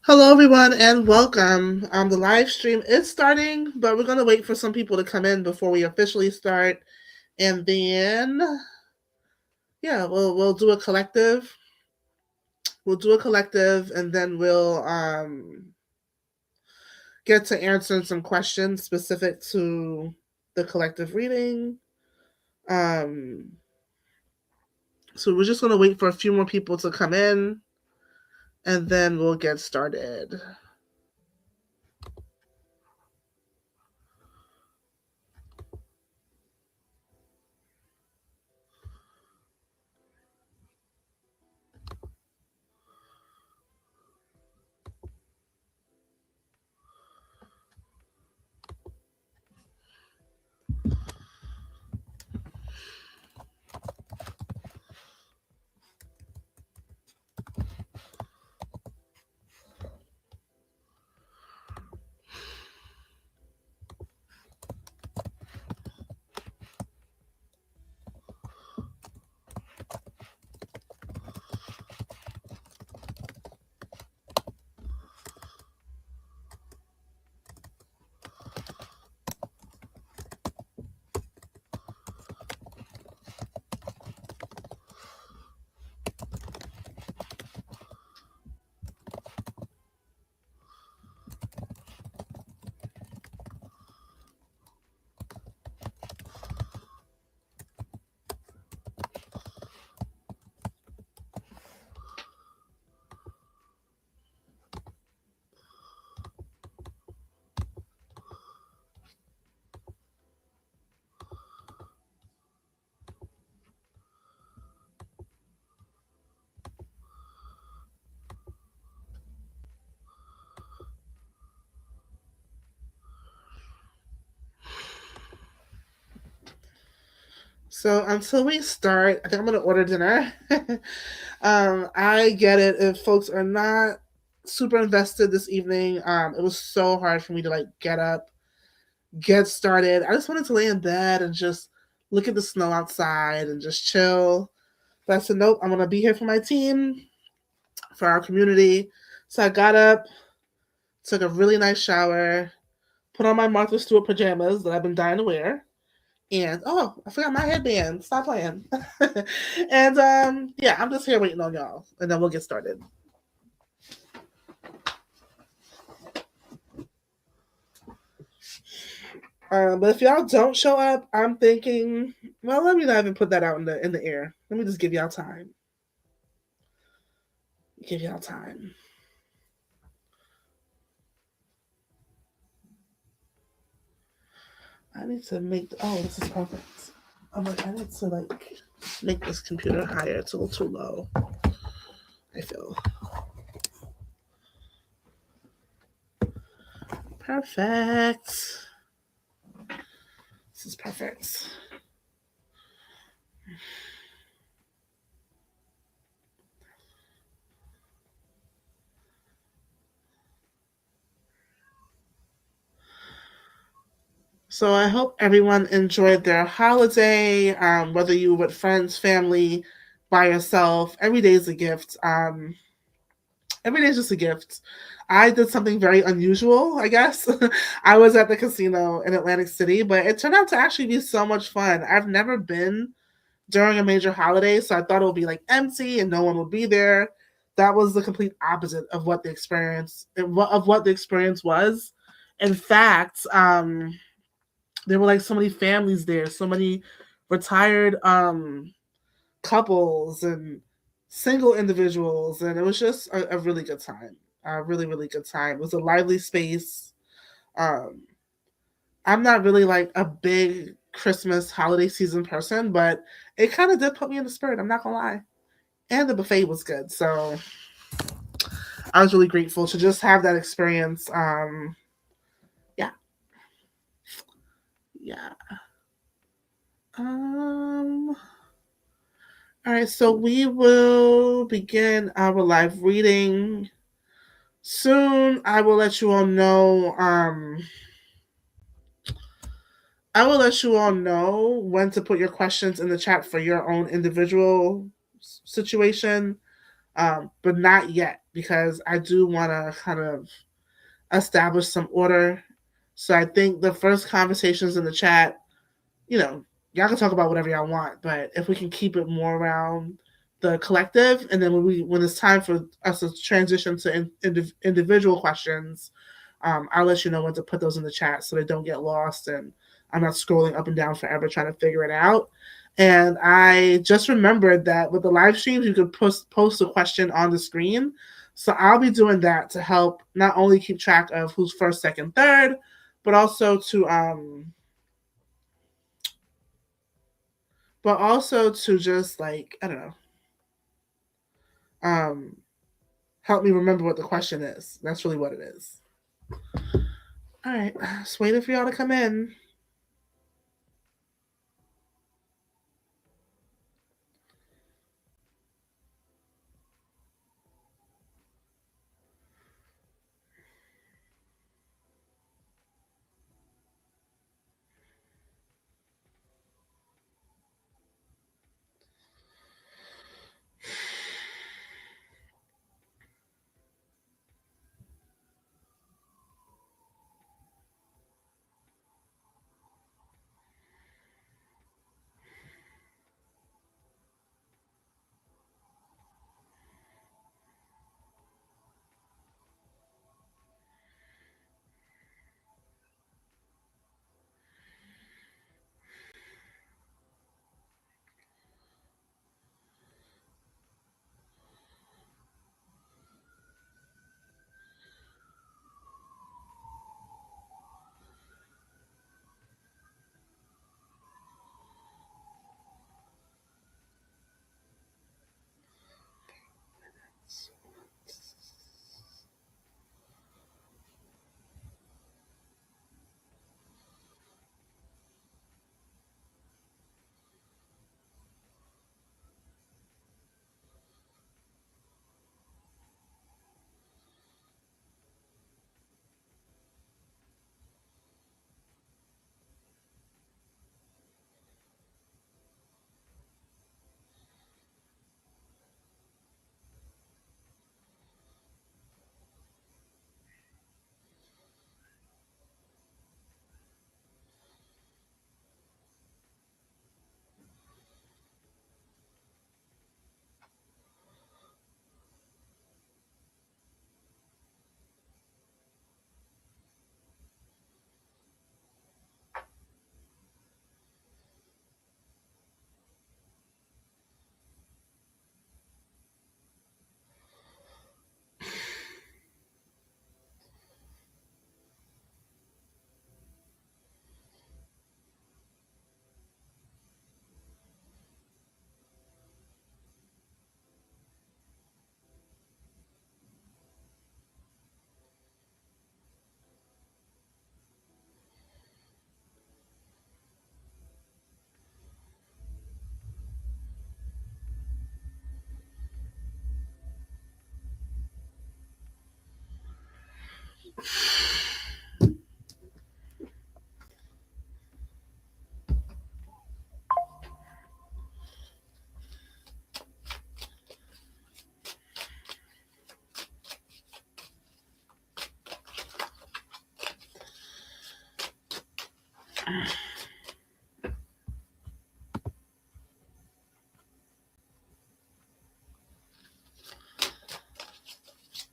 Hello, everyone, and welcome. The live stream is starting, but we're going to wait for some people to come in before we officially start. And then, yeah, we'll do a collective. We'll do a collective, and then we'll get to answering some questions specific to the collective reading. So we're just going to wait for a few more people to come in, and then we'll get started. So until we start, I think I'm gonna order dinner. I get it if folks are not super invested this evening. It was so hard for me to like get up, get started. I just wanted to lay in bed and just look at the snow outside and just chill. But I said, nope, I'm gonna be here for my team, for our community. So I got up, took a really nice shower, put on my Martha Stewart pajamas that I've been dying to wear. And oh, I forgot my headband. Stop playing. And yeah, I'm just here waiting on y'all, and then we'll get started. But if y'all don't show up, I'm thinking, well, let me not even put that out in the air. Let me just give y'all time. Give y'all time. I need to make. Oh, this is perfect. I'm like, I need to like make this computer higher. It's a little too low. I feel. Perfect. This is perfect. So I hope everyone enjoyed their holiday, whether you were with friends, family, by yourself. Every day is a gift. Every day is just a gift. I did something very unusual, I guess. I was at the casino in Atlantic City, but it turned out to actually be so much fun. I've never been during a major holiday, so I thought it would be like empty and no one would be there. That was the complete opposite of what the experience was. In fact, there were like so many families there, so many retired couples and single individuals, and it was just a really good time. A really, really good time. It was a lively space. Um, I'm not really like a big Christmas holiday season person, but it kind of did put me in the spirit. I'm not gonna lie. And the buffet was good, so I was really grateful to just have that experience. Yeah, yeah. Um, all right, so we will begin our live reading soon. I will let you all know. I will let you all know when to put your questions in the chat for your own individual situation, but not yet because I do want to kind of establish some order. So I think the first conversations in the chat, you know, y'all can talk about whatever y'all want, but if we can keep it more around the collective, and then when it's time for us to transition to individual questions, I'll let you know when to put those in the chat so they don't get lost and I'm not scrolling up and down forever trying to figure it out. And I just remembered that with the live streams, you could post a question on the screen. So I'll be doing that to help not only keep track of who's first, second, third, but also to just like, I don't know, um, help me remember what the question is. That's really what it is. All right, just waiting for y'all to come in.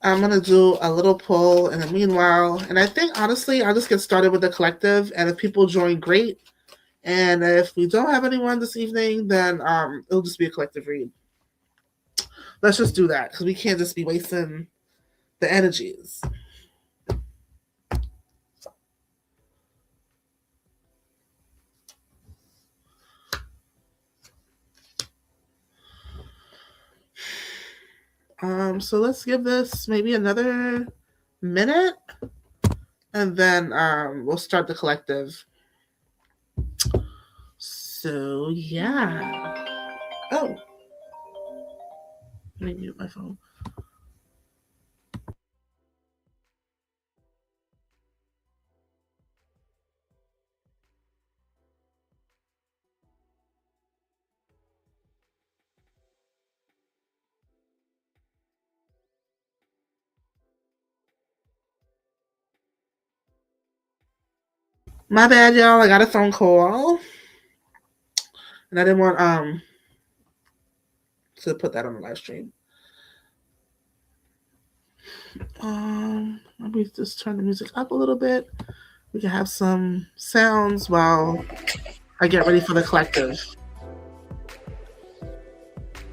I'm gonna do a little poll in the meanwhile, and I think honestly, I'll just get started with the collective, and if people join, great. And if we don't have anyone this evening, then it'll just be a collective read. Let's just do that because we can't just be wasting the energies. So let's give this maybe another minute, and then we'll start the collective. So yeah. Oh, let me mute my phone. My bad, y'all. I got a phone call, and I didn't want to put that on the live stream. Let me just turn the music up a little bit. We can have some sounds while I get ready for the collective.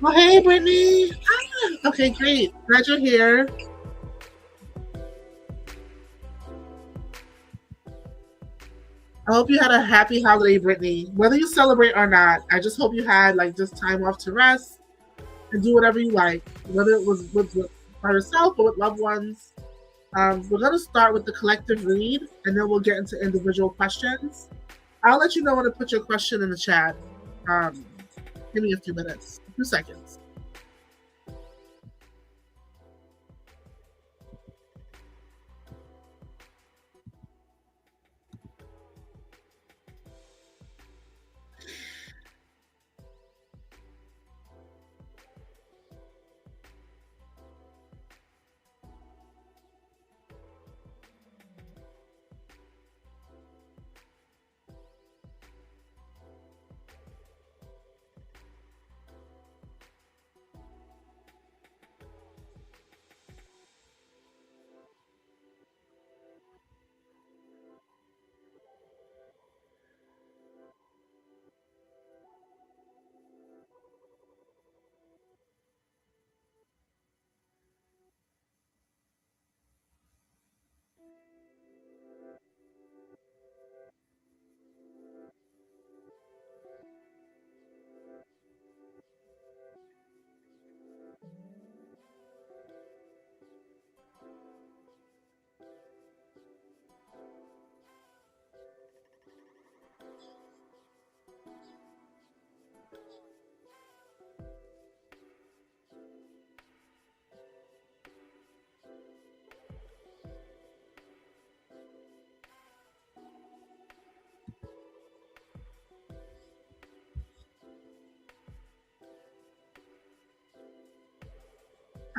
Oh, hey, Brittany. Ah, okay, great. Glad you're here. I hope you had a happy holiday, Brittany. Whether you celebrate or not, I just hope you had like just time off to rest and do whatever you like, whether it was with by yourself or with loved ones. We're going to start with the collective read, and then we'll get into individual questions. I'll let you know when to put your question in the chat. Um, Give me a few minutes, a few seconds.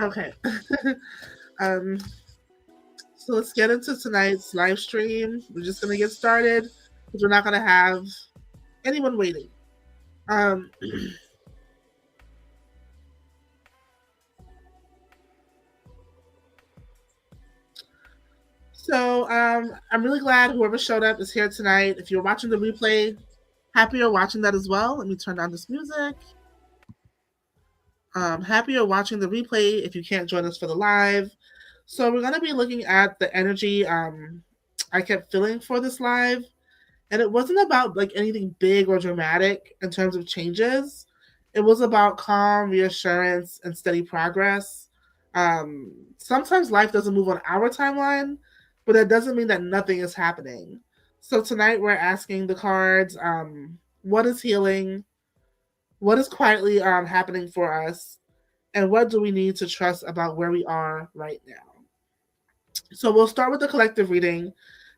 Okay. um, so let's get into tonight's live stream. We're just going to get started because we're not going to have anyone waiting. Um, so I'm really glad whoever showed up is here tonight. If you're watching the replay, happy you're watching that as well. Let me turn down this music. Happy you're watching the replay if you can't join us for the live. So we're going to be looking at the energy I kept feeling for this live. And it wasn't about like anything big or dramatic in terms of changes. It was about calm, reassurance, and steady progress. Sometimes life doesn't move on our timeline, but that doesn't mean that nothing is happening. So tonight we're asking the cards, what is healing? What is quietly happening for us? And what do we need to trust about where we are right now? So we'll start with the collective reading,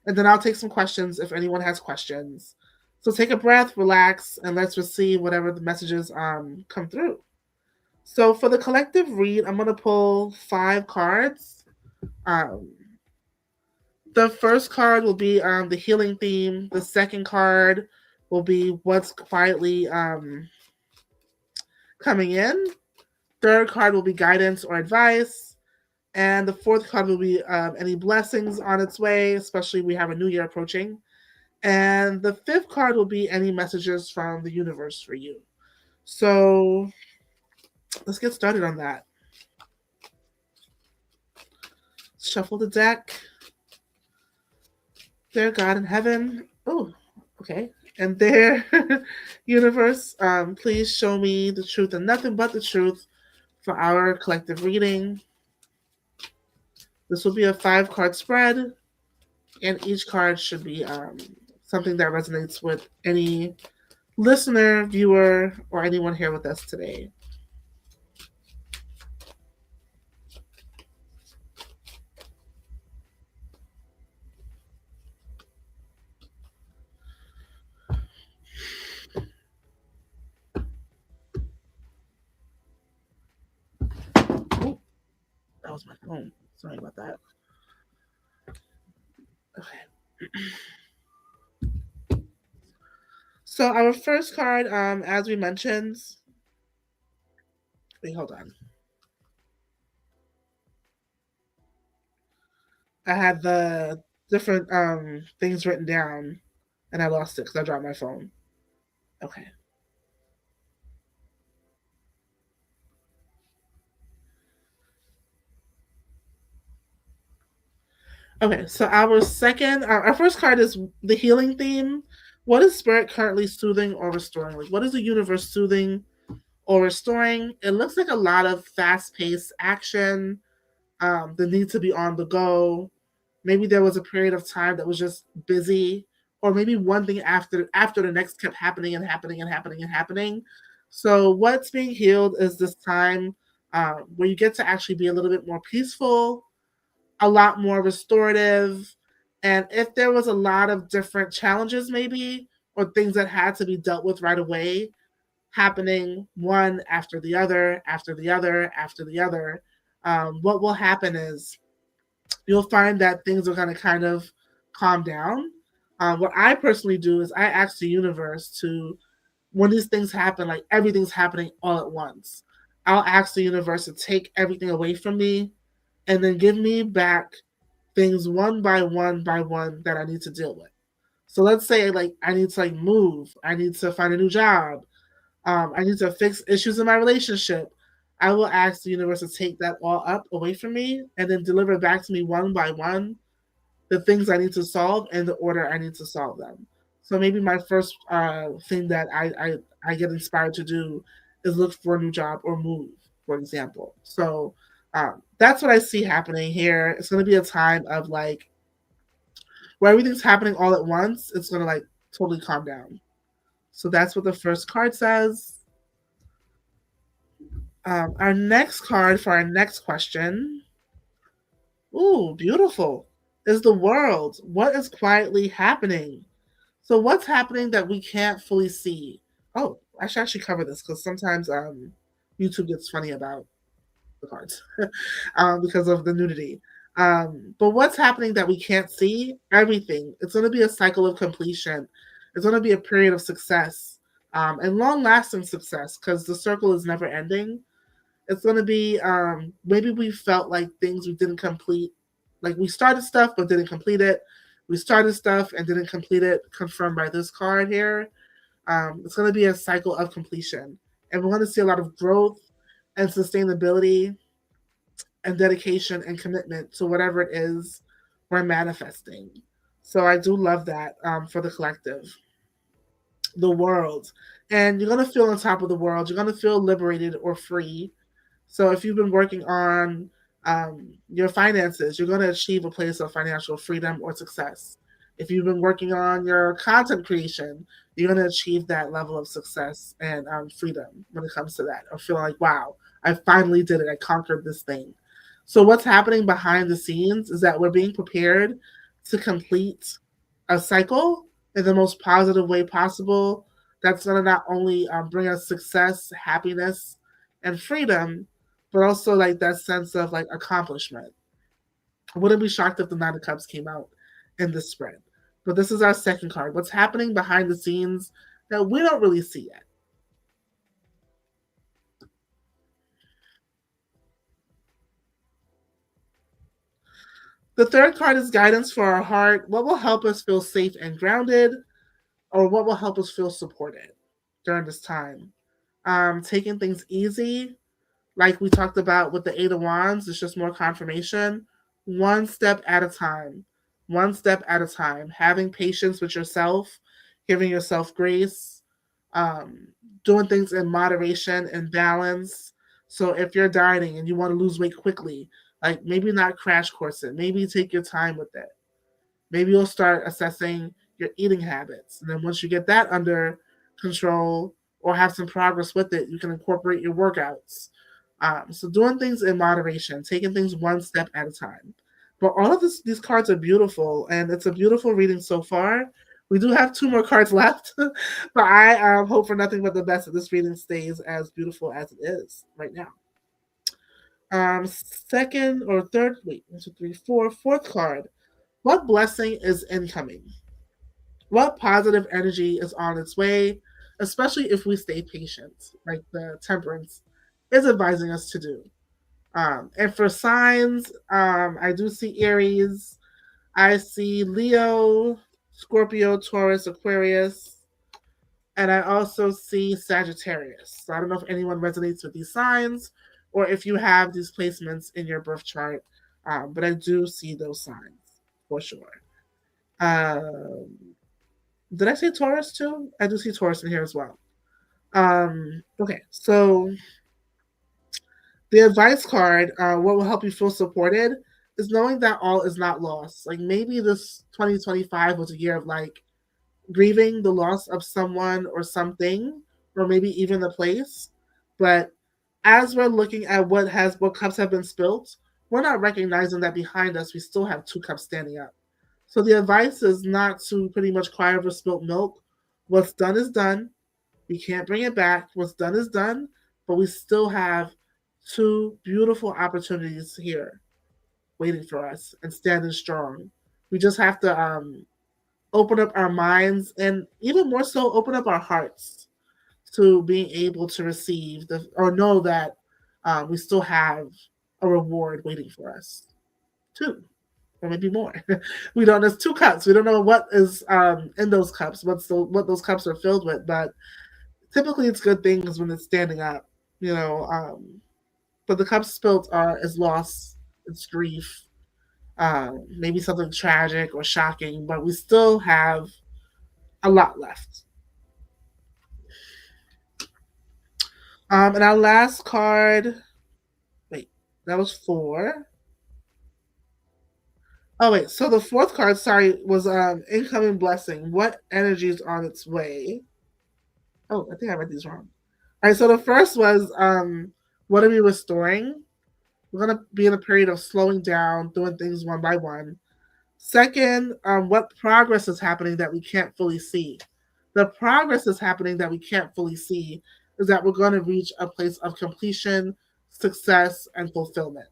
and then I'll take some questions if anyone has questions. So take a breath, relax, and let's receive whatever the messages come through. So for the collective read, I'm going to pull 5 cards. The first card will be the healing theme. The second card will be what's quietly coming in. Third card will be guidance or advice. And the fourth card will be any blessings on its way, especially we have a new year approaching. And the fifth card will be any messages from the universe for you. So let's get started on that. Shuffle the deck. Dear God in heaven. Oh, okay. And there, universe, please show me the truth and nothing but the truth for our collective reading. This will be a 5 card spread, and each card should be something that resonates with any listener, viewer, or anyone here with us today. Oh, that was my phone. Sorry about that. Okay. So our first card, as we mentioned, wait, hold on. I had the different things written down, and I lost it because I dropped my phone. Okay. Okay. So our first card is the healing theme. What is spirit currently soothing or restoring? Like, what is the universe soothing or restoring? It looks like a lot of fast-paced action. The need to be on the go. Maybe there was a period of time that was just busy, or maybe one thing after the next kept happening and happening and happening and happening. So what's being healed is this time where you get to actually be a little bit more peaceful, a lot more restorative, and if there was a lot of different challenges, maybe, or things that had to be dealt with right away, happening one after the other, after the other, after the other. What will happen is you'll find that things are going to kind of calm down. What I personally do is I ask the universe to, when these things happen, like everything's happening all at once, I'll ask the universe to take everything away from me and then give me back things one by one that I need to deal with. So let's say like I need to like move, I need to find a new job, I need to fix issues in my relationship. I will ask the universe to take that all up away from me and then deliver back to me one by one the things I need to solve and the order I need to solve them. So maybe my first thing that I get inspired to do is look for a new job or move, for example. So that's what I see happening here. It's going to be a time of like where everything's happening all at once. It's going to like totally calm down. So that's what the first card says. Our next card for our next question. Ooh, beautiful. Is the world. What is quietly happening? So, what's happening that we can't fully see? Oh, I should actually cover this because sometimes YouTube gets funny about the cards because of the nudity. But what's happening that we can't see? Everything. It's going to be a cycle of completion. It's going to be a period of success and long lasting success because the circle is never ending. It's going to be maybe we felt like things we didn't complete, like we started stuff but didn't complete it. We started stuff and didn't complete it, confirmed by this card here. It's going to be a cycle of completion. And we're going to see a lot of growth and sustainability and dedication and commitment to whatever it is we're manifesting. So I do love that for the collective, the world. And you're going to feel on top of the world. You're going to feel liberated or free. So if you've been working on your finances, you're going to achieve a place of financial freedom or success. If you've been working on your content creation, you're going to achieve that level of success and freedom when it comes to that. Or feeling like, wow, I finally did it. I conquered this thing. So what's happening behind the scenes is that we're being prepared to complete a cycle in the most positive way possible. That's going to not only bring us success, happiness, and freedom, but also like that sense of like accomplishment. I wouldn't be shocked if the Nine of Cups came out in this spread. But this is our second card. What's happening behind the scenes that we don't really see yet? The third card is guidance for our heart. What will help us feel safe and grounded, or what will help us feel supported during this time? Taking things easy, like we talked about with the Eight of Wands, it's just more confirmation. One step at a time. One step at a time. Having patience with yourself, giving yourself grace, um, doing things in moderation and balance. So if you're dieting and you want to lose weight quickly, like maybe not crash course it, maybe take your time with it. Maybe you'll start assessing your eating habits. And then once you get that under control or have some progress with it, you can incorporate your workouts. So doing things in moderation, taking things one step at a time. But all of these cards are beautiful, and it's a beautiful reading so far. We do have two more cards left, but I hope for nothing but the best that this reading stays as beautiful as it is right now. Second or third, wait, one, two, three, four, fourth card. What blessing is incoming? What positive energy is on its way, especially if we stay patient, like the temperance is advising us to do. And for signs, I do see Aries, I see Leo, Scorpio, Taurus, Aquarius, and I also see Sagittarius. So I don't know if anyone resonates with these signs or if you have these placements in your birth chart, but I do see those signs for sure. Um, did I say Taurus too? I do see Taurus in here as well. Okay, so the advice card, what will help you feel supported, is knowing that all is not lost. Like maybe this 2025 was a year of like grieving the loss of someone or something, or maybe even the place. But as we're looking at what cups have been spilt, we're not recognizing that behind us we still have two cups standing up. So the advice is not to pretty much cry over spilt milk. What's done is done. We can't bring it back. What's done is done, but we still have two beautiful opportunities here waiting for us and standing strong. We just have to open up our minds and even more so open up our hearts to being able to receive the or know that we still have a reward waiting for us too, or maybe more. We don't. There's two cups. We don't know what is in those cups. What those cups are filled with, but typically it's good things when it's standing up. You know, but the cups spilled are is loss, it's grief, maybe something tragic or shocking, but we still have a lot left. And our last card, wait, that was four. Oh wait, so the fourth card, sorry, was incoming blessing. What energy is on its way? Oh, I think I read these wrong. All right, so the first was what are we restoring? We're gonna be in a period of slowing down, doing things one by one. Second, what progress is happening that we can't fully see? The progress is happening that we can't fully see is that we're going to reach a place of completion, success, and fulfillment.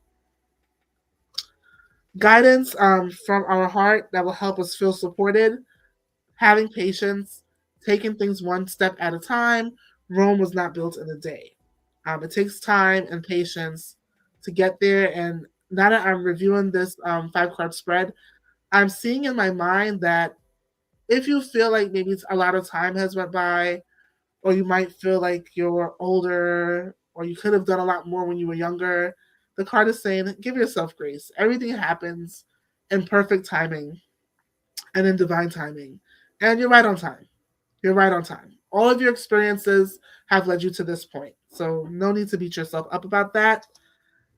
Guidance from our heart that will help us feel supported, having patience, taking things one step at a time. Rome was not built in a day. It takes time and patience to get there. And now that I'm reviewing this five card spread, I'm seeing in my mind that if you feel like maybe a lot of time has went by, or you might feel like you're older, or you could have done a lot more when you were younger, the card is saying, give yourself grace. Everything happens in perfect timing and in divine timing. And you're right on time. You're right on time. All of your experiences have led you to this point. So no need to beat yourself up about that.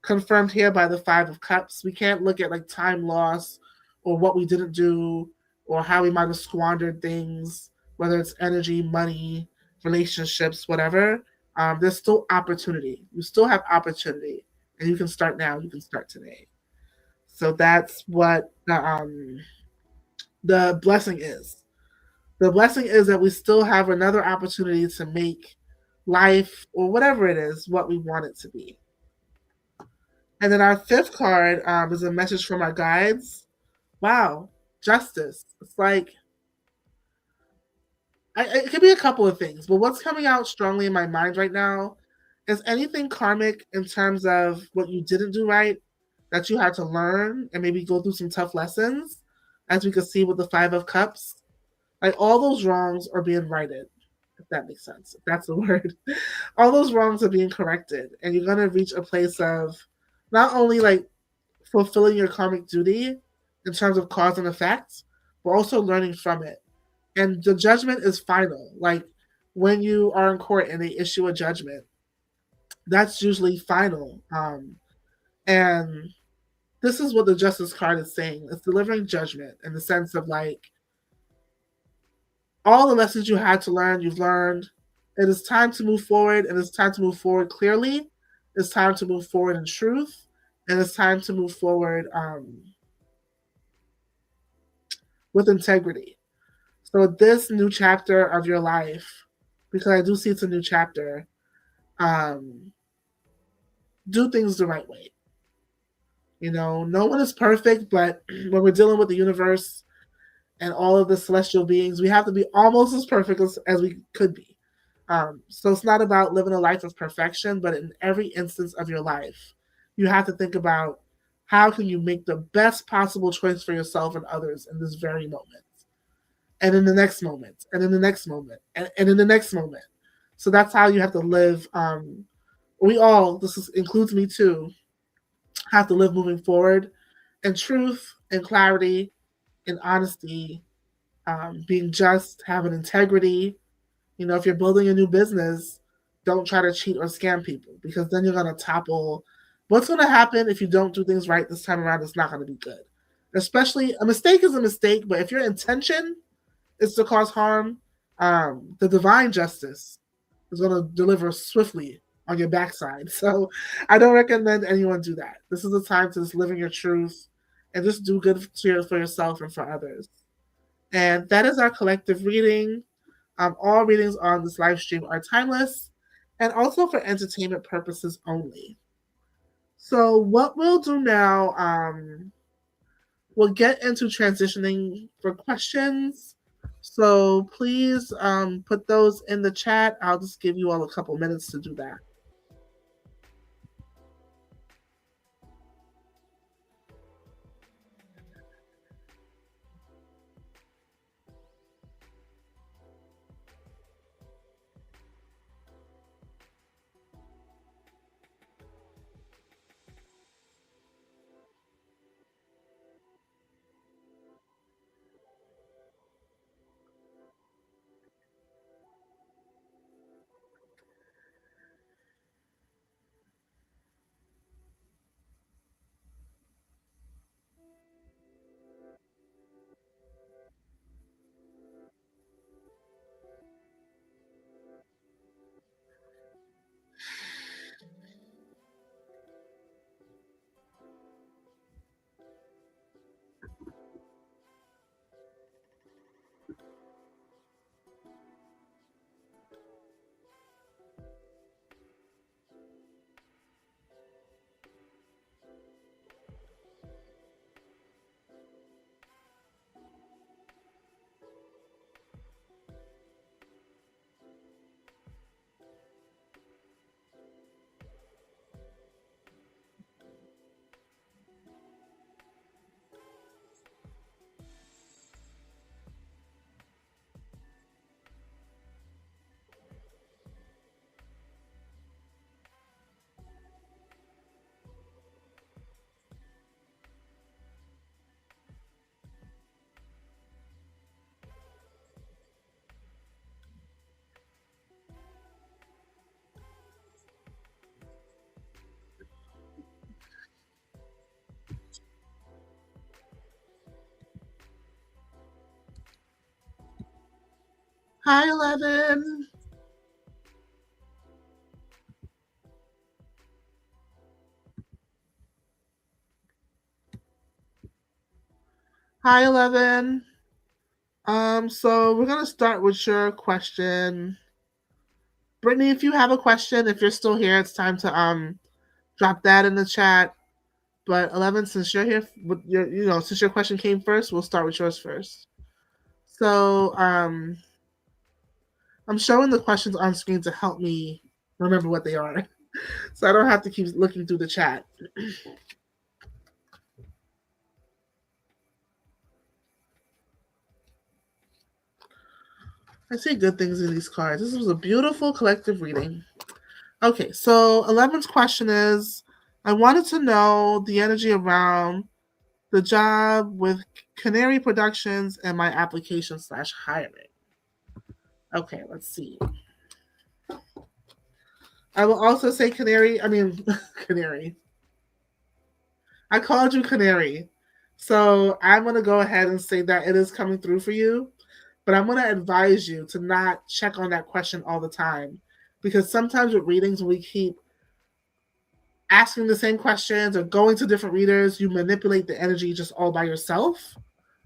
Confirmed here by the Five of Cups. We can't look at like time loss or what we didn't do or how we might have squandered things, whether it's energy, money, relationships, whatever. There's still opportunity. You still have opportunity, and you can start now. You can start today. So that's what the blessing is. The blessing is that we still have another opportunity to make life or whatever it is what we want it to be. And then our fifth card is a message from our guides. Wow, justice. It's like it could be a couple of things, but what's coming out strongly in my mind right now is anything karmic in terms of what you didn't do right that you had to learn and maybe go through some tough lessons, as we could see with the Five of Cups. Like all those wrongs are being righted, if that makes sense. If that's the word. All those wrongs are being corrected, and you're gonna reach a place of not only like fulfilling your karmic duty in terms of cause and effect, but also learning from it. And the judgment is final. Like when you are in court and they issue a judgment, that's usually final. And this is what the justice card is saying. It's delivering judgment in the sense of like all the lessons you had to learn, you've learned. It is time to move forward, and it's time to move forward clearly. It's time to move forward in truth, and it's time to move forward with integrity. So this new chapter of your life, because I do see it's a new chapter, um, do things the right way. You know, no one is perfect, but when we're dealing with the universe and all of the celestial beings, we have to be almost as perfect as we could be. So it's not about living a life of perfection, but in every instance of your life, you have to think about how can you make the best possible choice for yourself and others in this very moment, and in the next moment, and in the next moment, and in the next moment. So that's how you have to live. We all, includes me too, have to live moving forward in truth, in clarity, in honesty, being just, having integrity. You know, if you're building a new business, don't try to cheat or scam people, because then you're going to topple. What's going to happen if you don't do things right this time around? It's not going to be good. Especially a mistake is a mistake, but if your intention is to cause harm, the divine justice is going to deliver swiftly on your backside. So I don't recommend anyone do that. This is the time to just live in your truth and just do good for yourself and for others. And that is our collective reading. All readings on this live stream are timeless and also for entertainment purposes only. So what we'll do now, we'll get into transitioning for questions. So please put those in the chat. I'll just give you all a couple minutes to do that. Hi, 11. Hi, 11. So we're gonna start with your question. Brittany, if you have a question, if you're still here, it's time to drop that in the chat. But 11, since you're here, with your, since your question came first, we'll start with yours first. So I'm showing the questions on screen to help me remember what they are, so I don't have to keep looking through the chat. I see good things in these cards. This was a beautiful collective reading. Okay, so 11's question is, I wanted to know the energy around the job with Canary Productions and my application / hiring. Okay, let's see. I will also say Canary. I mean, Canary. I called you Canary. So I'm going to go ahead and say that it is coming through for you. But I'm going to advise you to not check on that question all the time. Because sometimes with readings, when we keep asking the same questions or going to different readers, you manipulate the energy just all by yourself.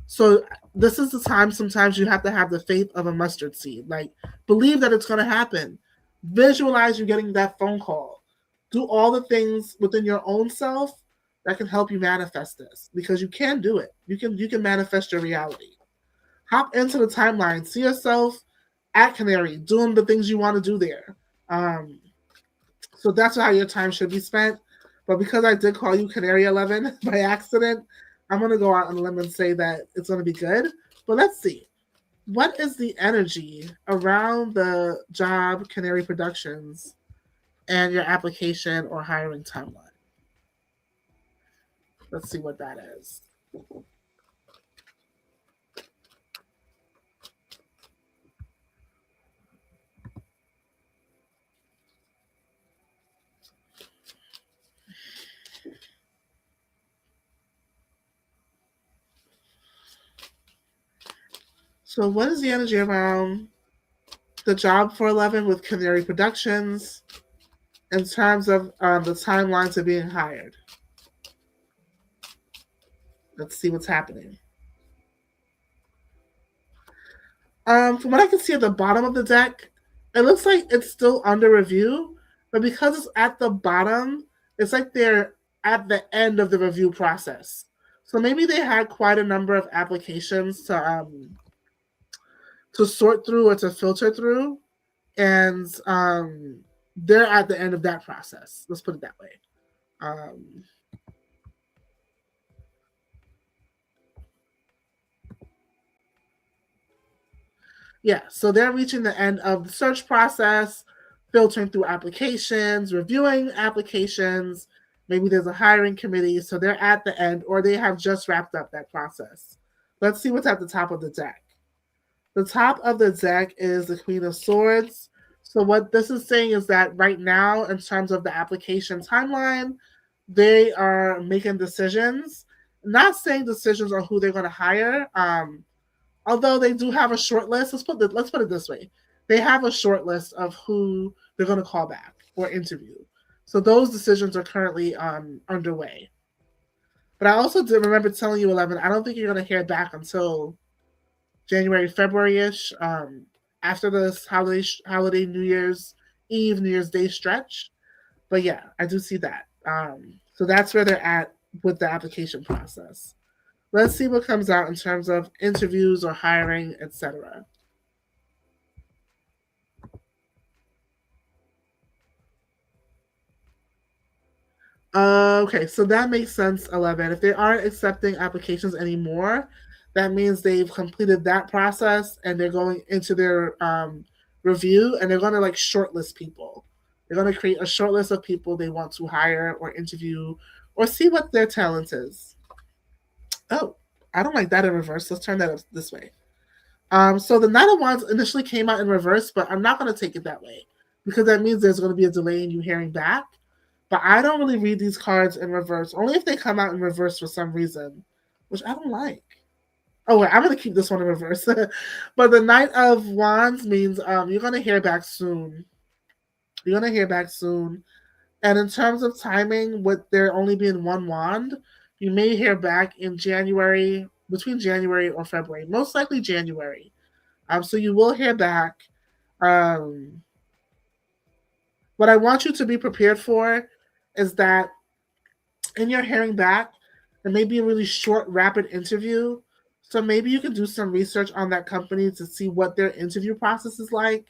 So this is the time sometimes you have to have the faith of a mustard seed. Like, believe that it's going to happen. Visualize you getting that phone call. Do all the things within your own self that can help you manifest this, because you can do it. You can manifest your reality. Hop into the timeline. See yourself at Canary doing the things you want to do there. So that's how your time should be spent. But because I did call you Canary 11 by accident, I'm going to go out on a limb and say that it's going to be good. But let's see. What is the energy around the job, Canary Productions, and your application or hiring timeline? Let's see what that is. So what is the energy around the job for 11 with Canary Productions in terms of the timeline to being hired? Let's see what's happening. From what I can see at the bottom of the deck, it looks like it's still under review, but because it's at the bottom, it's like they're at the end of the review process. So maybe they had quite a number of applications to sort through or to filter through, and they're at the end of that process. Let's put it that way. Um, yeah, so they're reaching the end of the search process, filtering through applications, reviewing applications. Maybe there's a hiring committee, so they're at the end, or they have just wrapped up that process. Let's see what's at the top of the deck. The top of the deck is the Queen of Swords. So what this is saying is that right now, in terms of the application timeline, they are making decisions. Not saying decisions on who they're going to hire. Although they do have a short list. Let's put it this way: they have a short list of who they're going to call back or interview. So those decisions are currently underway. But I also did remember telling you, 11. I don't think you're going to hear back until January, February ish. After this holiday New Year's Eve, New Year's Day stretch. But yeah, I do see that. So that's where they're at with the application process. Let's see what comes out in terms of interviews or hiring, etc. Okay, so that makes sense, 11. If they aren't accepting applications anymore, that means they've completed that process and they're going into their review, and they're going to like shortlist people. They're going to create a short list of people they want to hire or interview or see what their talent is. Oh, I don't like that in reverse. Let's turn that up this way. So the Knight of Wands initially came out in reverse, but I'm not going to take it that way because that means there's going to be a delay in you hearing back. But I don't really read these cards in reverse, only if they come out in reverse for some reason, which I don't like. Oh, wait, I'm going to keep this one in reverse. But the Knight of Wands means you're going to hear back soon. You're going to hear back soon. And in terms of timing, with there only being one wand, you may hear back in January, between January or February, most likely January. So you will hear back. Um, what I want you to be prepared for is that in your hearing back, it may be a really short, rapid interview. So maybe you can do some research on that company to see what their interview process is like.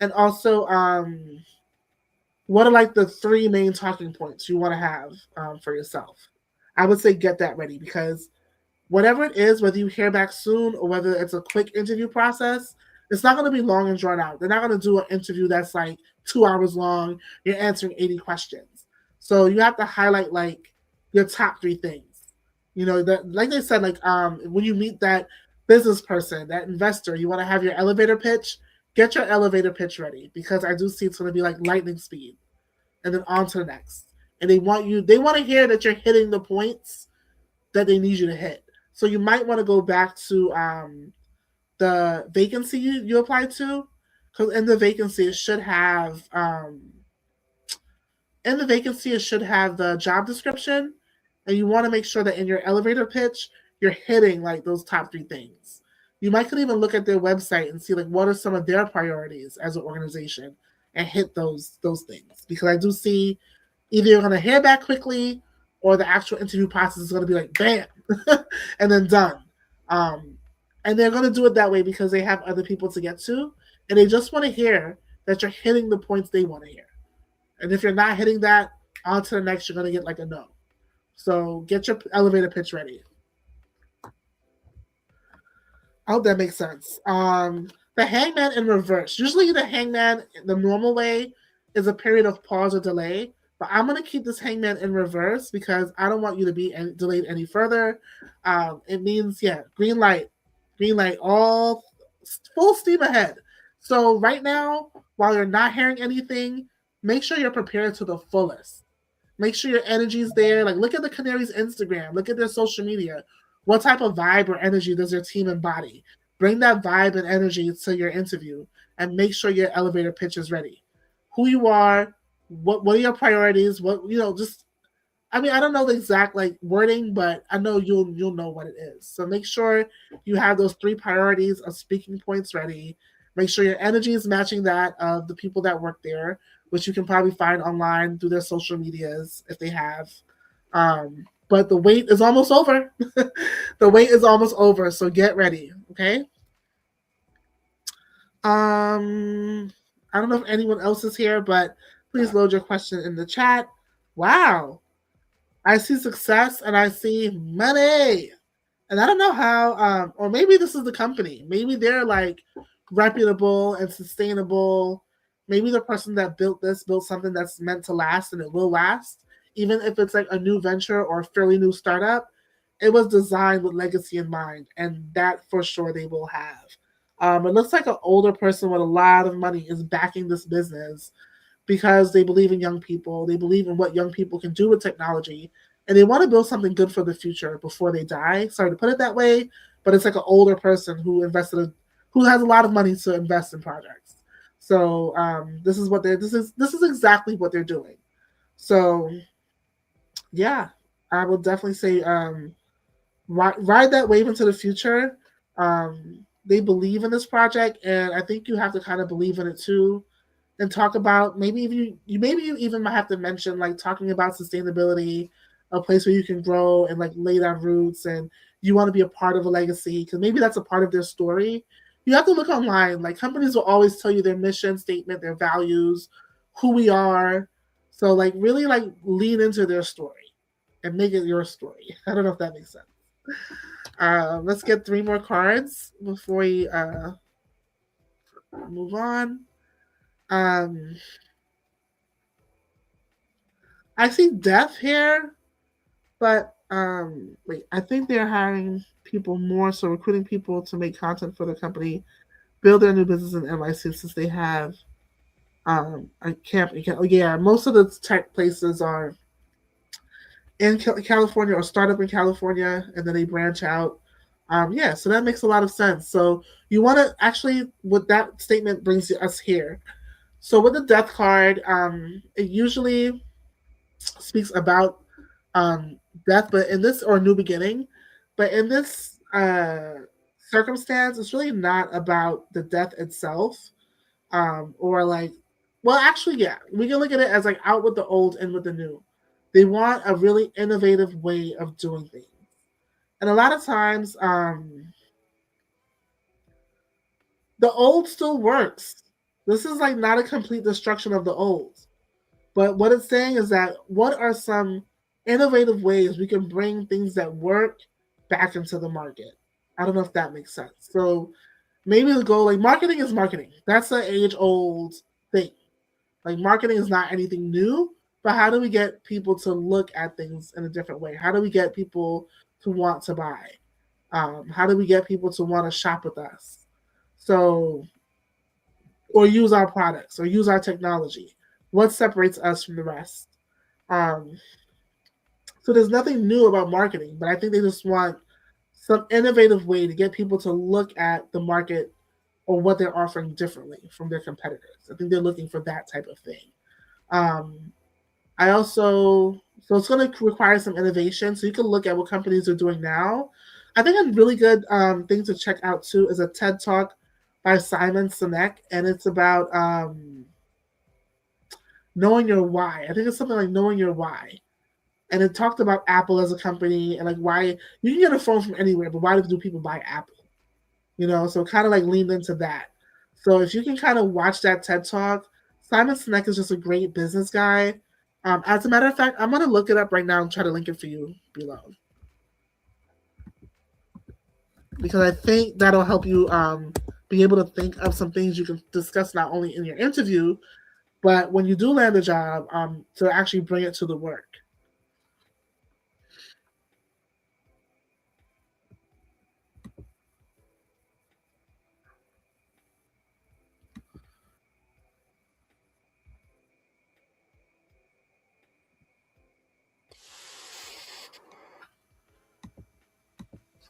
And also, what are like the three main talking points you want to have for yourself? I would say get that ready because whatever it is, whether you hear back soon or whether it's a quick interview process, It's not going to be long and drawn out. They're not going to do an interview that's like 2 hours long. You're answering 80 questions. So you have to highlight like your top three things. You know, that like they said, like when you meet that business person, that investor, you want to have your elevator pitch, get your elevator pitch ready because I do see it's going to be like lightning speed and then on to the next. And they want to hear that you're hitting the points that they need you to hit. So you might want to go back to the vacancy you applied to, because in the vacancy it should have the job description, and you want to make sure that in your elevator pitch you're hitting like those top three things. You might could even look at their website and see like what are some of their priorities as an organization and hit those things, because I do see either you're going to hear back quickly or the actual interview process is going to be like bam and then done. Um, and they're going to do it that way because they have other people to get to, and they just want to hear that you're hitting the points they want to hear. And if you're not hitting that, on to the next, you're going to get like a no. So get your elevator pitch ready. I hope that makes sense. The hangman in reverse. Usually the hangman, the normal way, is a period of pause or delay. But I'm going to keep this hangman in reverse because I don't want you to be delayed any further. It means, yeah, green light, all full steam ahead. So right now, while you're not hearing anything, make sure you're prepared to the fullest. Make sure your energy's there. Like, look at the Canaries' Instagram, look at their social media. What type of vibe or energy does their team embody? Bring that vibe and energy to your interview and make sure your elevator pitch is ready. Who you are, what are your priorities? What just I mean, I don't know the exact like wording, but I know you'll know what it is. So make sure you have those three priorities of speaking points ready. Make sure your energy is matching that of the people that work there, which you can probably find online through their social medias if they have. But the wait is almost over. The wait is almost over, so get ready, okay? I don't know if anyone else is here, but please load your question in the chat. Wow, I see success and I see money. And I don't know how, or maybe this is the company. Maybe they're like reputable and sustainable. Maybe the person that built this built something that's meant to last and it will last. Even if it's like a new venture or a fairly new startup, it was designed with legacy in mind. And that for sure they will have. It looks like an older person with a lot of money is backing this business because they believe in young people. They believe in what young people can do with technology, and they want to build something good for the future before they die. Sorry to put it that way, but it's like an older person who who has a lot of money to invest in projects. So this is exactly what they're doing. So yeah, I will definitely say ride that wave into the future. They believe in this project, and I think you have to kind of believe in it too and talk about maybe if maybe you even might have to mention like talking about sustainability, a place where you can grow and like lay down roots, and you want to be a part of a legacy because maybe that's a part of their story. You have to look online. Like companies will always tell you their mission statement, their values, who we are. So like really like lean into their story and make it your story. I don't know if that makes sense. Let's get three more cards before we move on. Um, I see death here, but wait, I think they're hiring people more, so recruiting people to make content for the company, build their new business in NYC since they have a camp. Oh yeah, most of the tech places are in California or start up in California, and then they branch out. Yeah, so that makes a lot of sense. So you want to actually, what that statement brings us here. So with the death card, it usually speaks about death, but in this or new beginning, but in this circumstance, it's really not about the death itself, or like, well, actually, yeah, we can look at it as like out with the old and with the new. They want a really innovative way of doing things, and a lot of times, the old still works. This is like not a complete destruction of the old. But what it's saying is that what are some innovative ways we can bring things that work back into the market? I don't know if that makes sense. So maybe the goal, like marketing is marketing. That's an age old thing. Like marketing is not anything new, but how do we get people to look at things in a different way? How do we get people to want to buy? How do we get people to want to shop with us? So, or use our products or use our technology. What separates us from the rest? Um, so there's nothing new about marketing, but I think they just want some innovative way to get people to look at the market or what they're offering differently from their competitors. I think they're looking for that type of thing. Um, I also, so it's going to require some innovation. So you can look at what companies are doing now. I think a really good thing to check out too is a TED Talk by Simon Sinek, and it's about knowing your why. I think it's something like knowing your why. And it talked about Apple as a company and like why you can get a phone from anywhere, but why do people buy Apple? So kind of like leaned into that. So if you can kind of watch that TED Talk, Simon Sinek is just a great business guy. As a matter of fact, I'm gonna look it up right now and try to link it for you below because I think that'll help you be able to think of some things you can discuss not only in your interview, but when you do land a job, to actually bring it to the work.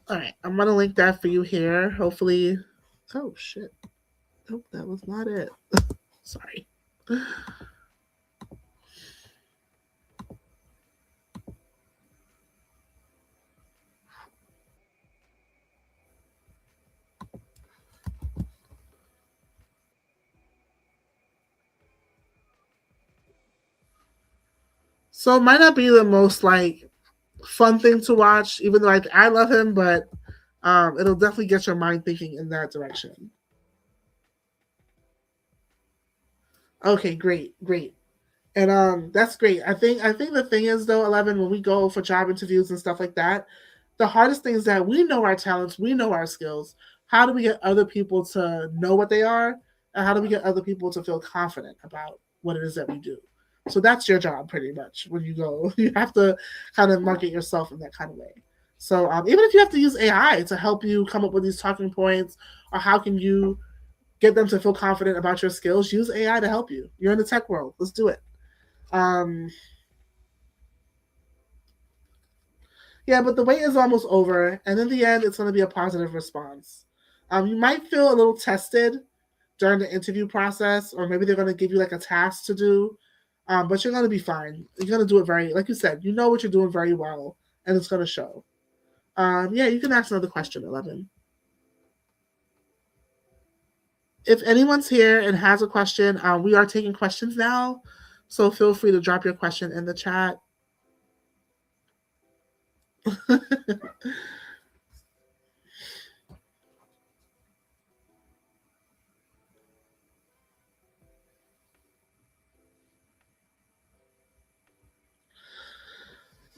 All right, I'm gonna link that for you here. Hopefully, oh shit, nope, that was not it. Sorry. So it might not be the most like fun thing to watch, even though I love him, but it'll definitely get your mind thinking in that direction. Okay, great, great. And that's great. I think the thing is though, 11, when we go for job interviews and stuff like that, the hardest thing is that we know our talents, we know our skills. How do we get other people to know what they are? And how do we get other people to feel confident about what it is that we do? So that's your job pretty much when you go. You have to kind of market yourself in that kind of way. So even if you have to use AI to help you come up with these talking points, or how can you get them to feel confident about your skills, use AI to help you. You're in the tech world. Let's do it. Um, yeah, but the wait is almost over, and in the end, it's going to be a positive response. You might feel a little tested during the interview process, or maybe they're going to give you like a task to do, but you're going to be fine. You're going to do it very, like you said, you know what you're doing very well, and it's going to show. Yeah, you can ask another question, 11. If anyone's here and has a question, we are taking questions now, so feel free to drop your question in the chat.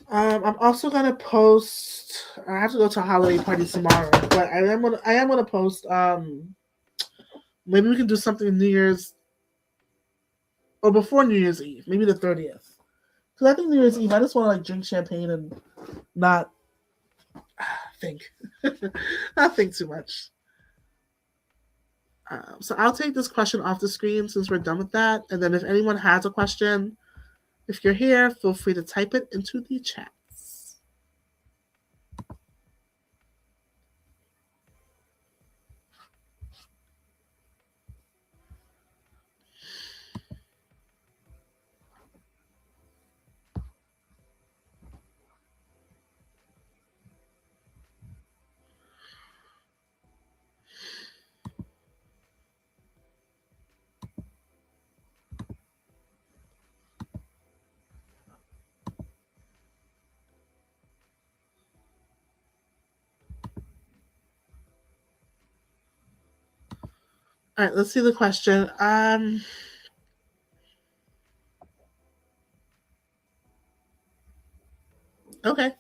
I'm also gonna post. I have to go to a holiday party tomorrow, but I am gonna post. Maybe we can do something New Year's or before New Year's Eve, maybe the 30th. Because I think New Year's Eve, I just want to like drink champagne and not think, not think too much. So I'll take this question off the screen since we're done with that, and then if anyone has a question, if you're here, feel free to type it into the chats. All right, let's see the question. Okay.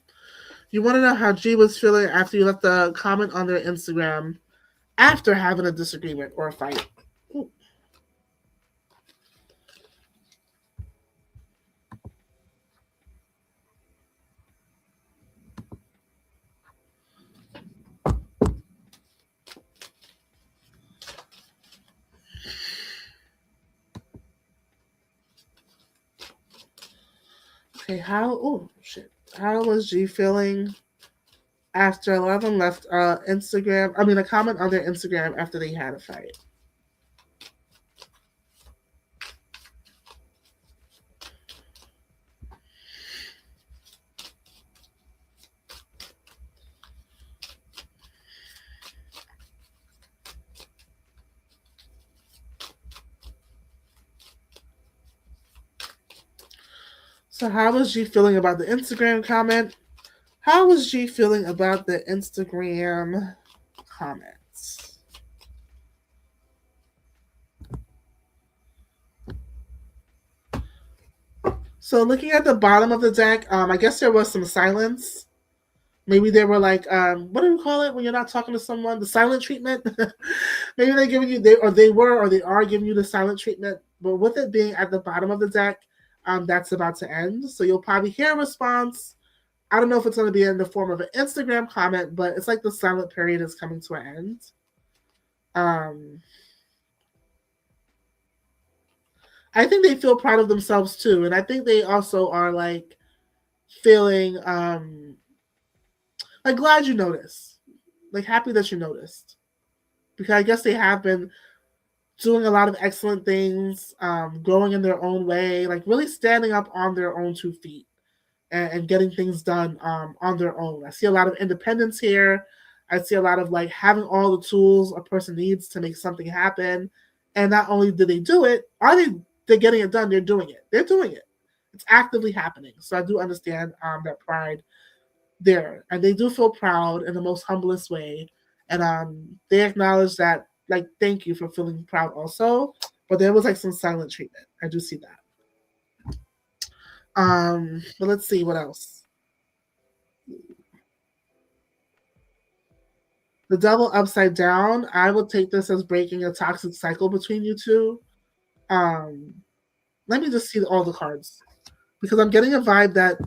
You want to know how G was feeling after you left the comment on their Instagram. after having a disagreement or a fight. Ooh. Okay, how? Oh shit! How was G feeling after a lot of them left Instagram? I mean, a comment on their Instagram after they had a fight. So, how was G feeling about the Instagram comment? How was G feeling about the Instagram comments? So, looking at the bottom of the deck, I guess there was some silence. Maybe they were like, what do you call it when you're not talking to someone? The silent treatment. Maybe they're giving you they are giving you the silent treatment. But with it being at the bottom of the deck, that's about to end. So you'll probably hear a response. I don't know if it's going to be in the form of an Instagram comment, but it's like the silent period is coming to an end. Um, I think they feel proud of themselves too, and I think they also are like feeling like glad you noticed, like happy that you noticed, because I guess they have been doing a lot of excellent things, growing in their own way, like really standing up on their own 2 feet and getting things done on their own. I see a lot of independence here. I see a lot of like having all the tools a person needs to make something happen. And not only do they do it, they're getting it done, they're doing it. They're doing it. It's actively happening. So I do understand that pride there. And they do feel proud in the most humblest way. And they acknowledge that, like, thank you for feeling proud also. But there was like some silent treatment. I do see that. But let's see what else. The devil upside down. I would take this as breaking a toxic cycle between you two. Um, Let me just see all the cards because I'm getting a vibe that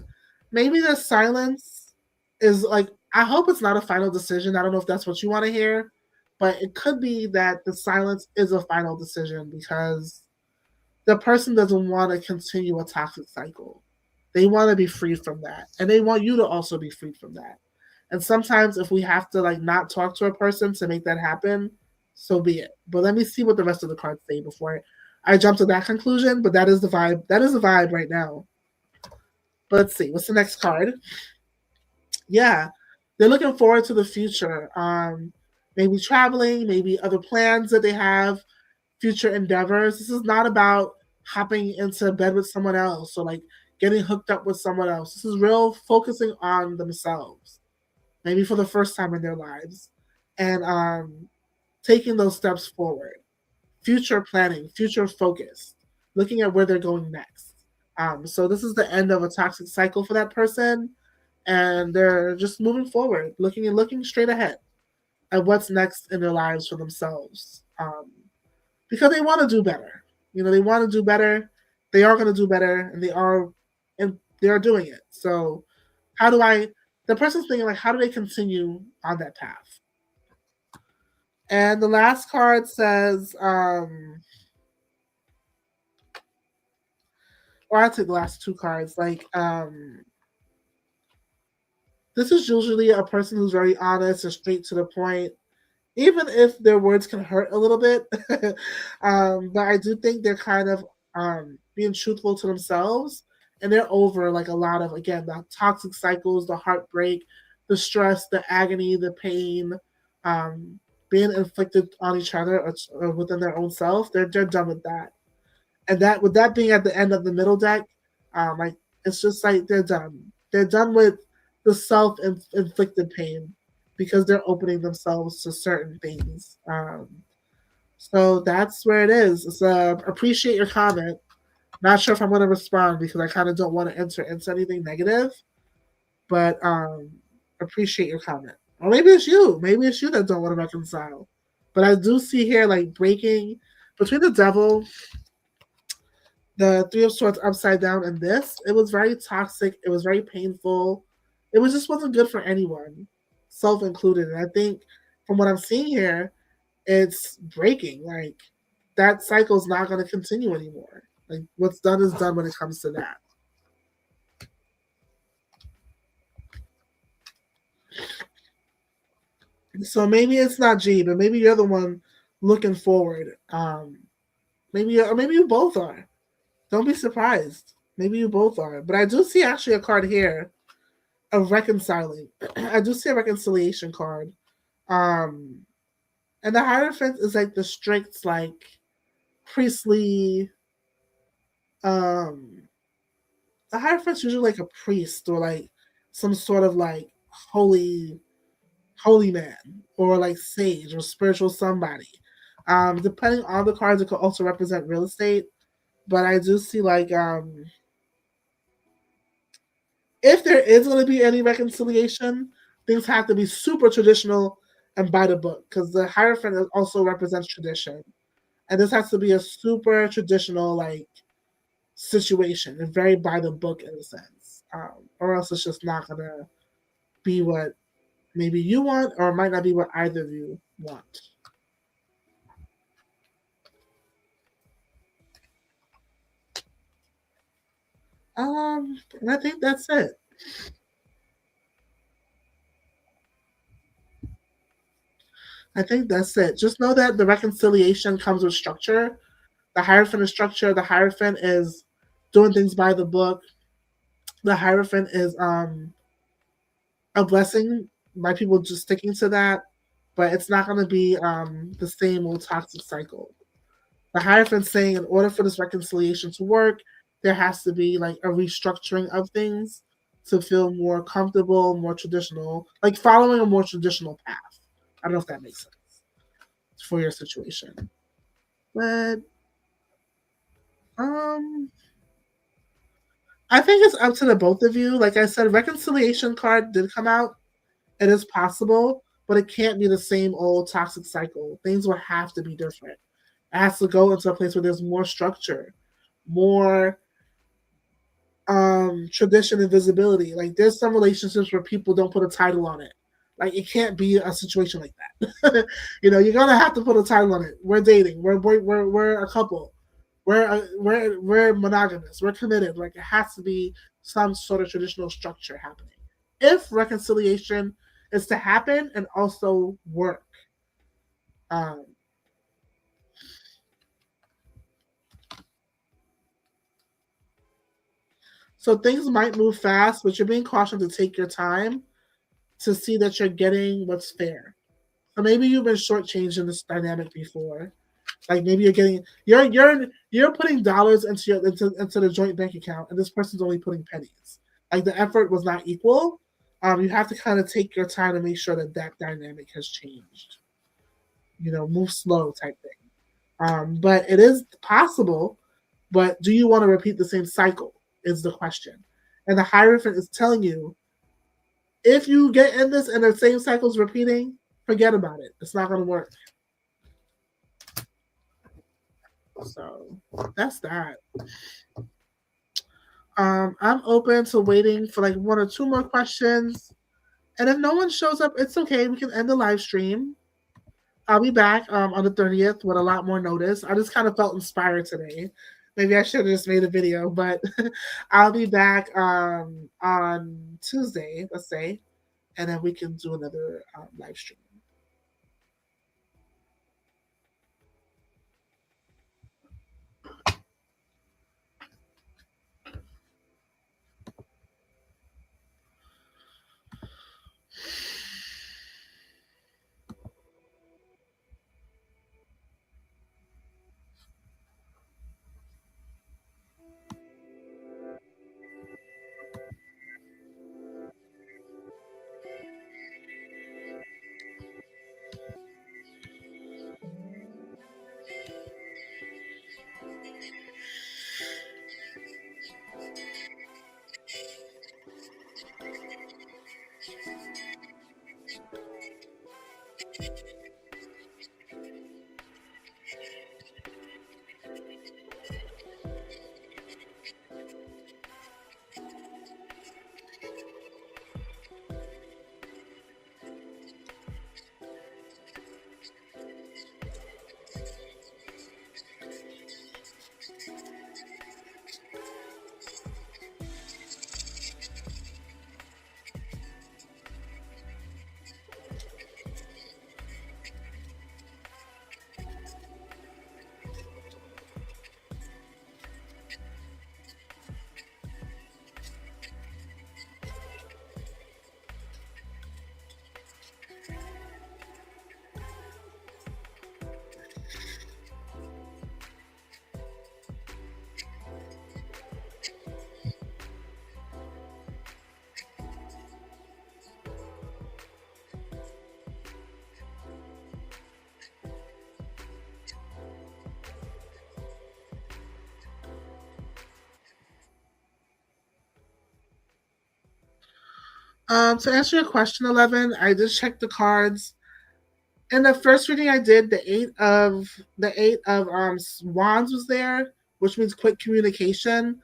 maybe the silence is like. I hope it's not a final decision. I don't know if that's what you want to hear, but it could be that the silence is a final decision because the person doesn't want to continue a toxic cycle. They want to be free from that. And they want you to also be free from that. And sometimes if we have to like not talk to a person to make that happen, so be it. But let me see what the rest of the cards say before I jump to that conclusion. But that is the vibe. That is the vibe right now. But let's see. What's the next card? Yeah. They're looking forward to the future. Maybe traveling, maybe other plans that they have, future endeavors. This is not about hopping into bed with someone else or like getting hooked up with someone else. This is real focusing on themselves, maybe for the first time in their lives, and taking those steps forward. Future planning, future focus, looking at where they're going next. So this is the end of a toxic cycle for that person, and they're just moving forward, looking straight ahead at what's next in their lives for themselves. Because they want to do better. You know, they want to do better. They are going to do better, and they are doing it. So, how do I? The person's thinking like, how do they continue on that path? And the last card says, or I took the last 2 cards. Like, this is usually a person who's very honest and straight to the point, even if their words can hurt a little bit. But I do think they're kind of being truthful to themselves, and they're over like a lot of again the toxic cycles, the heartbreak, the stress, the agony, the pain, um, being inflicted on each other or within their own self. They're done with that, and that with that being at the end of the middle deck, like it's just like they're done. They're done with the self inflicted pain because they're opening themselves to certain things. So that's where it is. So appreciate your comment. Not sure if I'm going to respond because I kind of don't want to enter into anything negative, but appreciate your comment. Or maybe it's you. Maybe it's you that don't want to reconcile. But I do see here like breaking between the devil, the Three of Swords upside down, and this. It was very toxic. It was very painful. It was just wasn't good for anyone, self included. And I think from what I'm seeing here, it's breaking. Like that cycle's not going to continue anymore. Like what's done is done when it comes to that. So maybe it's not G, but maybe you're the one looking forward. Maybe or maybe you both are. Don't be surprised. Maybe you both are. But I do see actually a card here of reconciling. I do see a reconciliation card. Um, and the Hierophant is like the strict, like priestly. Um, the Hierophant's usually like a priest or like some sort of like holy man or like sage or spiritual somebody. Depending on the cards, it could also represent real estate. But I do see like if there is going to be any reconciliation, things have to be super traditional and by the book because the Hierophant also represents tradition, and this has to be a super traditional like situation and very by the book in a sense, or else it's just not gonna be what maybe you want, or it might not be what either of you want. And I think that's it. I think that's it. Just know that the reconciliation comes with structure. The Hierophant is structure. The Hierophant is doing things by the book. The Hierophant is a blessing by people just sticking to that, but it's not going to be the same old toxic cycle. The Hierophant saying in order for this reconciliation to work, there has to be like a restructuring of things to feel more comfortable, more traditional, like following a more traditional path. I don't know if that makes sense for your situation. But um I think it's up to the both of you. Like I said, reconciliation card did come out. It is possible, but it can't be the same old toxic cycle. Things will have to be different. It has to go into a place where there's more structure, more tradition and visibility. Like there's some relationships where people don't put a title on it. Like it can't be a situation like that. You're gonna have to put a title on it. We're dating. We're a couple. We're monogamous. We're committed. Like it has to be some sort of traditional structure happening. If reconciliation is to happen and also work. Um, so things might move fast, but you're being cautioned to take your time to see that you're getting what's fair. So maybe you've been shortchanged in this dynamic before. Like maybe you're putting dollars into the joint bank account, and this person's only putting pennies. Like the effort was not equal. You have to kind of take your time to make sure that that dynamic has changed. Move slow type thing. But it is possible. But do you want to repeat the same cycle? Is the question. And the Hierophant is telling you if you get in this and the same cycle's repeating, forget about it. It's not going to work. So that's that. I'm open to waiting for like one or two more questions. And if no one shows up, it's okay. We can end the live stream. I'll be back on the 30th with a lot more notice. I just kind of felt inspired today. Maybe I should have just made a video, but I'll be back on Tuesday, let's say, and then we can do another live stream. To answer your question, 11, I just checked the cards. In the first reading I did, the eight of wands was there, which means quick communication.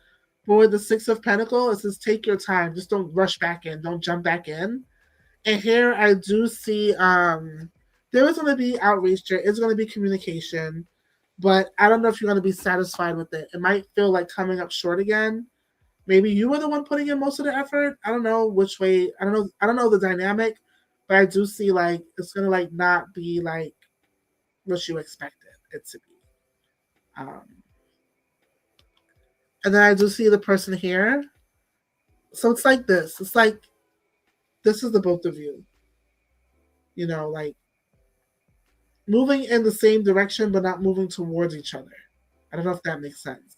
For the six of pentacle, it says take your time, just don't rush back in, don't jump back in. And here I do see there is going to be outreach, there is going to be communication, but I don't know if you're going to be satisfied with it. It might feel like coming up short again. Maybe you were the one putting in most of the effort. I don't know which way. I don't know. I don't know the dynamic, but I do see like it's gonna like not be like what you expected it to be. Um, and then I do see the person here. So it's like this. It's like this is the both of you. Like moving in the same direction but not moving towards each other. I don't know if that makes sense.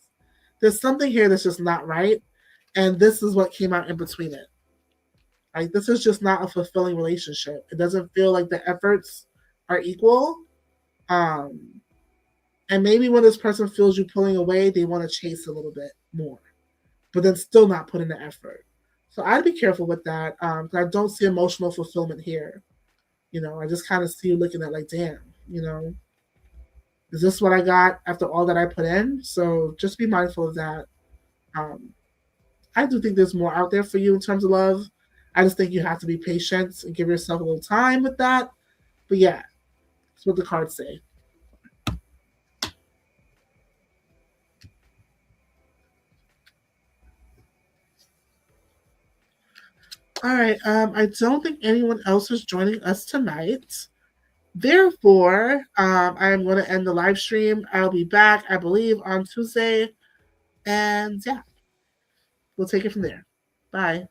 There's something here that's just not right, and this is what came out in between it. Like this is just not a fulfilling relationship. It doesn't feel like the efforts are equal. Um, and maybe when this person feels you pulling away, they want to chase a little bit more, but then still not put in the effort. So I'd be careful with that. I don't see emotional fulfillment here. I just kind of see you looking at like, damn, is this what I got after all that I put in? So just be mindful of that. Um, I do think there's more out there for you in terms of love. I just think you have to be patient and give yourself a little time with that. But yeah, that's what the cards say. All right. I don't think anyone else is joining us tonight. Therefore, I am going to end the live stream. I'll be back, I believe, on Tuesday. And yeah, we'll take it from there. Bye.